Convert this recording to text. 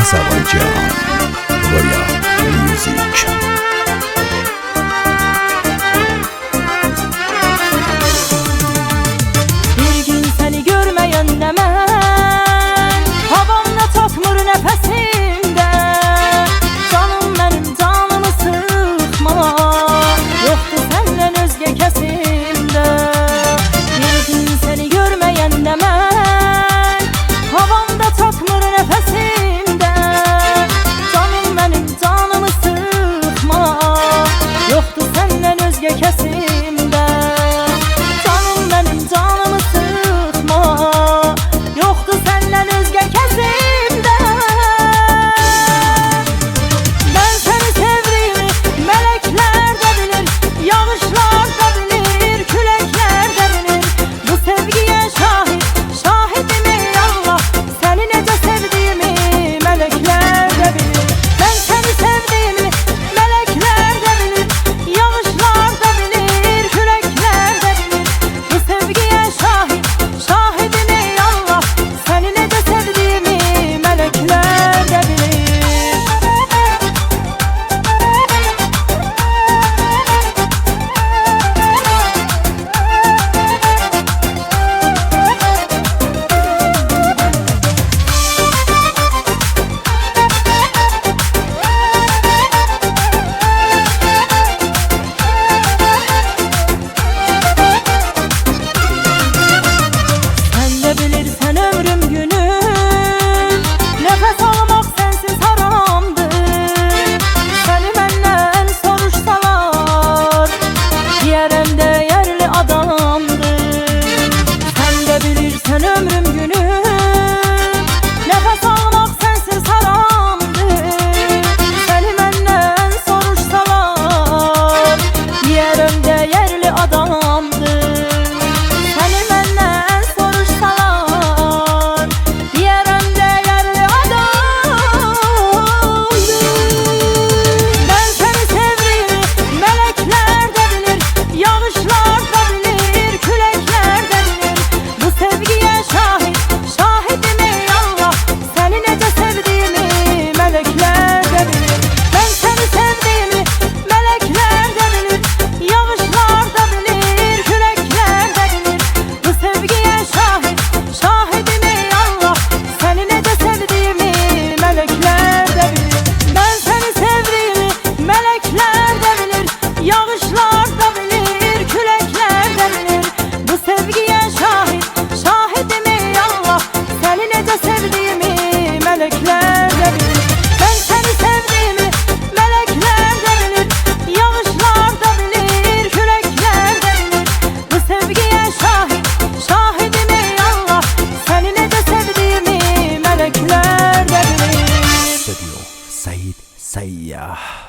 Azərbaycan Royal Music. Bir gün seni görməyəndə mən havamda tatmır nəfəsimdə. Canım mənim canımı sıxma, yoxdur səndən özgə kəsimdə. Bir gün seni görməyəndə mən havamda tatmır nəfəsimdə. Canım mənim canımı sıxma, yoxdur səndən özgə kəsimdə. Canım mənim canımı sıxma, yoxdur səndən özgə kəsimdə. Mən səni sevdiyimi mələklər də bilir, yağışlar da bilir, küləklər də bilir. Bu sevgiyə şahidim ey Allah, səni necə sevdiyimi mələklər də bilir. Mən səni sevdiyimi mələklər də bilir, yağışlar da bilir, küləklər də bilir. Bu sevgiyə şahidim ey Allah, səni necə sevdiyimi mələklər də bilir. Sen de bilirsen ömrüm günüm, nefes almak sensiz haramdır. Seni benden soruşsalar, diyerem değerli adamdır. Sen de bilirsen ömrüm günüm, nefes almak sensiz haramdır. Seni benden soruşsalar, diyerem değerli adamdır. Seni benden soruşsalar, diyerem değerli adamdır. Ben seni sevdiğimi melekler de bilir, yağışlar da bilir, külekler de bilir. Bu sevgiye şahidim ey Allah, seni necə sevdiğimi melekler de bilir. Ben seni sevdiğimi melekler de bilir, yağışlar da bilir, külekler de bilir. Bu sevgiye şahidim ey Allah, seni necə sevdiğimi melekler de bilir. Ben seni sevdiğimi melekler de bilir, yağışlar da bilir, külekler de bilir. Bu sevgiye şahidim ey Allah, seni necə sevdiğimi melekler de bilir. Ben seni sevdiğimi melekler de bilir, yağışlar da bilir, külekler de bilir. Bu sevgiye şahidim ey Allah, seni necə sevdiğimi melekler de bilir. Stüdyo Seyid Seyyah.